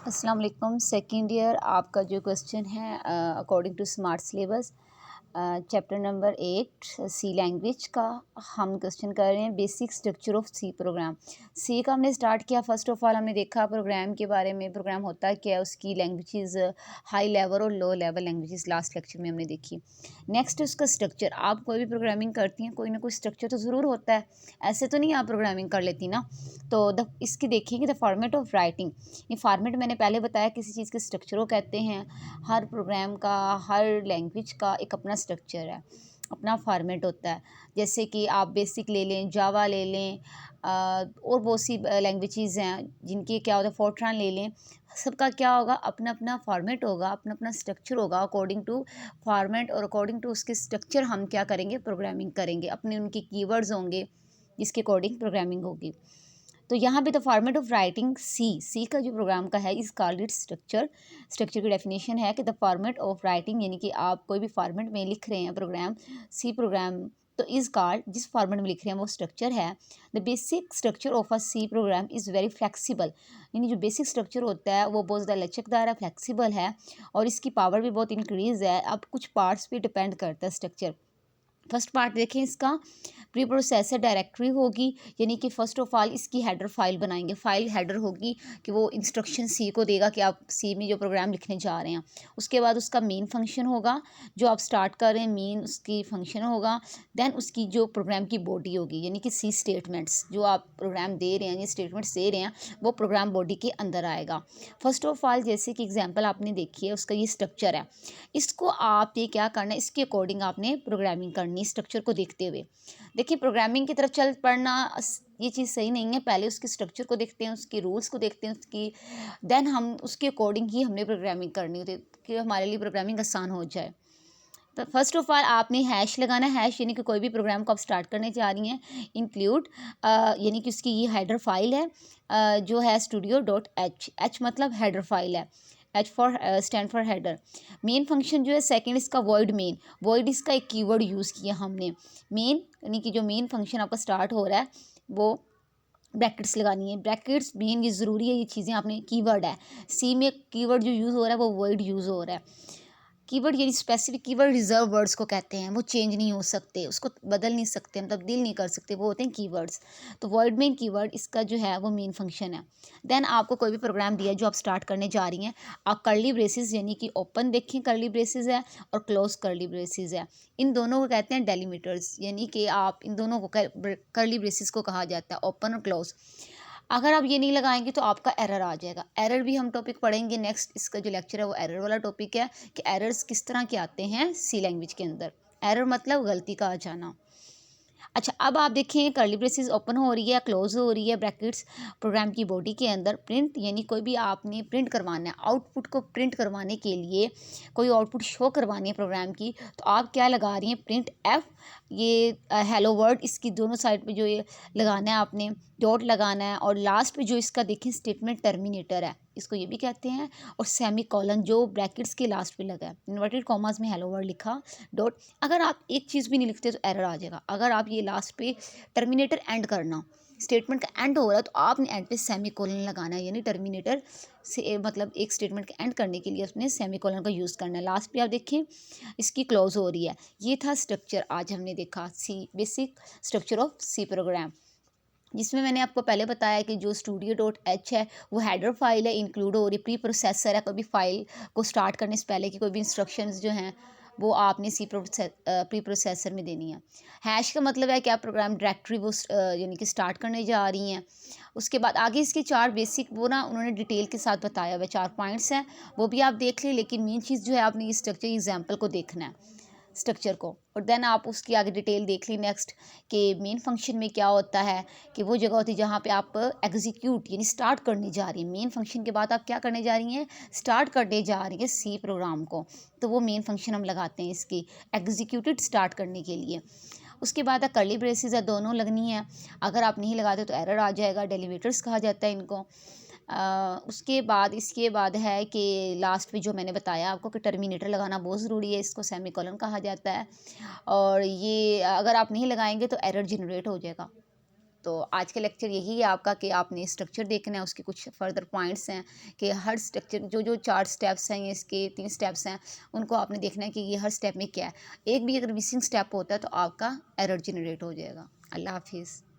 अस्सलाम वालेकुम। Second year आपका जो क्वेश्चन है according to smart syllabus chapter number 8 C language का हम क्वेश्चन कर रहे हैं basic structure of C program. C का हमने स्टार्ट किया। फर्स्ट ऑफ ऑल हमने देखा प्रोग्राम के बारे में, प्रोग्राम होता क्या है, उसकी लैंग्वेजेस हाई लेवल और low level languages last lecture में हमने देखी। नेक्स्ट उसका स्ट्रक्चर। आप कोई भी प्रोग्रामिंग करती हैं कोई ना कोई स्ट्रक्चर तो ज़रूर होता है, ऐसे तो नहीं आप प्रोग्रामिंग कर लेती ना। तो इसकी देखिए द फॉर्मेट ऑफ राइटिंग। ये फॉर्मेट मैंने पहले बताया किसी चीज़ के स्ट्रक्चर को कहते हैं। हर प्रोग्राम का, हर लैंग्वेज का एक अपना स्ट्रक्चर है, अपना फॉर्मेट होता है। जैसे कि आप बेसिक ले लें, जावा ले लें, और बहुत सी लैंग्वेजेस हैं जिनके क्या होता है, फोर्ट्रान ले लें। सबका क्या होगा, अपना अपना फॉर्मेट होगा, अपना अपना स्ट्रक्चर होगा। अकॉर्डिंग टू फॉर्मेट और अकॉर्डिंग टू उसके स्ट्रक्चर हम क्या करेंगे, प्रोग्रामिंग करेंगे। अपने उनके कीवर्ड्स होंगे जिसके अकॉर्डिंग प्रोग्रामिंग होगी। तो यहाँ पे द फॉर्मेट ऑफ राइटिंग सी का जो प्रोग्राम का है इस कॉल्ड इट स्ट्रक्चर। स्ट्रक्चर की डेफिनेशन है कि द फॉर्मेट ऑफ राइटिंग, यानी कि आप कोई भी फॉर्मेट में लिख रहे हैं प्रोग्राम, सी प्रोग्राम, तो इज कॉल्ड, जिस फॉर्मेट में लिख रहे हैं वो स्ट्रक्चर है। The basic structure of a C program is very flexible, यानी जो बेसिक स्ट्रक्चर होता है वो बहुत ज़्यादा लचकदार है, फ्लेक्सिबल है, और इसकी पावर भी बहुत इंक्रीज़ है। अब कुछ पार्ट्स पे डिपेंड करता है स्ट्रक्चर। फर्स्ट पार्ट देखें इसका, प्री प्रोसेसर डायरेक्टरी होगी, यानी कि फ़र्स्ट ऑफ ऑल इसकी हेडर फाइल बनाएंगे। फाइल हेडर होगी कि वो इंस्ट्रक्शन सी को देगा कि आप सी में जो प्रोग्राम लिखने जा रहे हैं। उसके बाद उसका मेन फंक्शन होगा, जो आप स्टार्ट कर रहे हैं मेन उसकी फंक्शन होगा। देन उसकी जो प्रोग्राम की बॉडी होगी, यानी कि सी स्टेटमेंट्स, जो आप प्रोग्राम दे रहे हैं या स्टेटमेंट्स दे रहे हैं वो प्रोग्राम बॉडी के अंदर आएगा। फर्स्ट ऑफ ऑल जैसे कि एग्जाम्पल आपने देखी है, उसका ये स्ट्रक्चर है। इसको आप ये क्या करना है, इसके अकॉर्डिंग आपने प्रोग्रामिंग करनी, स्ट्रक्चर को देखते हुए। देखिए प्रोग्रामिंग की तरफ चल पड़ना ये चीज़ सही नहीं है। पहले उसके स्ट्रक्चर को देखते हैं, उसके रूल्स को देखते हैं, उसकी देन हम उसके अकॉर्डिंग ही हमने प्रोग्रामिंग करनी होती है कि हमारे लिए प्रोग्रामिंग आसान हो जाए। तो फर्स्ट ऑफ ऑल आपने हैश लगाना है। हैश यानी कि कोई भी प्रोग्राम को आप स्टार्ट करने जा रही हैं, इंक्लूड यानी कि उसकी ये हेडर फाइल है, जो है स्टूडियो डॉट एच। एच मतलब हेडर फाइल है, H for stand for header. Main function जो है सेकंड इसका वॉइड मेन। वॉइड इसका एक कीवर्ड यूज़ किया हमने। मेन यानी कि जो मेन फंक्शन आपका स्टार्ट हो रहा है वो ब्रैकेट्स लगानी है। ब्रैकेट्स मेन ये ज़रूरी है, ये चीज़ें आपने, कीवर्ड है सी में, कीवर्ड जो यूज़ हो रहा है वो वर्ड यूज़ हो रहा है। कीवर्ड यानी स्पेसिफिक कीवर्ड रिजर्व वर्ड्स को कहते हैं, वो चेंज नहीं हो सकते, उसको बदल नहीं सकते, हम तब्दील नहीं कर सकते, वो होते हैं कीवर्ड्स। तो वर्ड मेन कीवर्ड इसका जो है वो मेन फंक्शन है। देन आपको कोई भी प्रोग्राम दिया है जो आप स्टार्ट करने जा रही हैं, आप कर्ली ब्रेसेस यानी कि ओपन देखें कर्ली ब्रेसेस है और क्लोज कर्ली ब्रेसेस है, इन दोनों को कहते हैं डेलीमीटर्स, यानी कि आप इन दोनों को कर्ली ब्रेसेस को कहा जाता है, ओपन और क्लोज। अगर आप ये नहीं लगाएंगे तो आपका एरर आ जाएगा। एरर भी हम टॉपिक पढ़ेंगे नेक्स्ट, इसका जो लेक्चर है वो एरर वाला टॉपिक है कि एरर्स किस तरह के आते हैं सी लैंग्वेज के अंदर। एरर मतलब गलती का आ जाना। अच्छा अब आप देखें कर्ली ब्रेसेस ओपन हो रही है, क्लोज हो रही है ब्रैकेट्स प्रोग्राम की बॉडी के अंदर। प्रिंट यानी कोई भी आपने प्रिंट करवाना है, आउटपुट को प्रिंट करवाने के लिए कोई आउटपुट शो करवानी है प्रोग्राम की, तो आप क्या लगा रही हैं, प्रिंट एफ, ये हेलो वर्ड, इसकी दोनों साइड पे जो ये लगाना है आपने, डॉट लगाना है, और लास्ट पे जो इसका देखें स्टेटमेंट टर्मिनेटर है, इसको ये भी कहते हैं, और सेमी कॉलन जो ब्रैकेट्स के लास्ट पे लगा है, इन्वर्टेड कॉमास में हेलो वर्ड लिखा, डॉट। अगर आप एक चीज़ भी नहीं लिखते तो एरर आ जाएगा। अगर आप ये लास्ट पे टर्मिनेटर एंड करना, स्टेटमेंट का एंड हो रहा है तो आपने एंड पे सेमी कॉलन लगाना है, यानी टर्मिनेटर से मतलब एक स्टेटमेंट का एंड करने के लिए उसने सेमी कॉलन का यूज़ करना है। लास्ट पे आप देखें इसकी क्लोज हो रही है। ये था स्ट्रक्चर, आज हमने देखा C basic structure of C program, जिसमें मैंने आपको पहले बताया कि जो स्टूडियो डॉट एच है वो हेडर फाइल है, इंक्लूड हो रही है, प्री प्रोसेसर है, कोई भी फाइल को स्टार्ट करने से पहले की कोई भी इंस्ट्रक्शंस जो हैं वो आपने प्री प्रोसेसर में देनी है। हैश का मतलब है कि आप प्रोग्राम डायरेक्टरी वो यानी कि स्टार्ट करने जा रही हैं। उसके बाद आगे इसके चार बेसिक वो ना उन्होंने डिटेल के साथ बताया हुआ, चार पॉइंट्स हैं, वो भी आप देख लें, लेकिन मेन चीज़ जो है आपने इस स्ट्रक्चर एग्जाम्पल को देखना है, स्ट्रक्चर को, और देन आप उसकी आगे डिटेल देख ली नेक्स्ट कि मेन फंक्शन में क्या होता है, कि वो जगह होती है जहाँ पे आप एग्जीक्यूट यानी स्टार्ट करने जा रही हैं। मेन फंक्शन के बाद आप क्या करने जा रही हैं, स्टार्ट करने जा रही हैं सी प्रोग्राम को, तो वो मेन फंक्शन हम लगाते हैं इसकी एग्जीक्यूटेड स्टार्ट करने के लिए। उसके बाद कर्ली ब्रेसेस है, दोनों लगनी है, अगर आप नहीं लगाते तो एरर आ जाएगा, डेलीमीटर्स कहा जाता है इनको। उसके बाद इसके बाद है कि लास्ट में जो मैंने बताया आपको कि टर्मिनेटर लगाना बहुत ज़रूरी है, इसको सेमीकोलन कहा जाता है, और ये अगर आप नहीं लगाएंगे तो एरर जनरेट हो जाएगा। तो आज का लेक्चर यही है आपका कि आपने स्ट्रक्चर देखना है, उसके कुछ फर्दर पॉइंट्स हैं कि हर स्ट्रक्चर जो 4 स्टेप्स हैं, ये इसके 3 स्टेप्स हैं, उनको आपने देखना है कि ये हर स्टेप में क्या है। एक भी अगर मिसिंग स्टेप होता है तो आपका एरर जनरेट हो जाएगा। अल्लाह हाफिज़।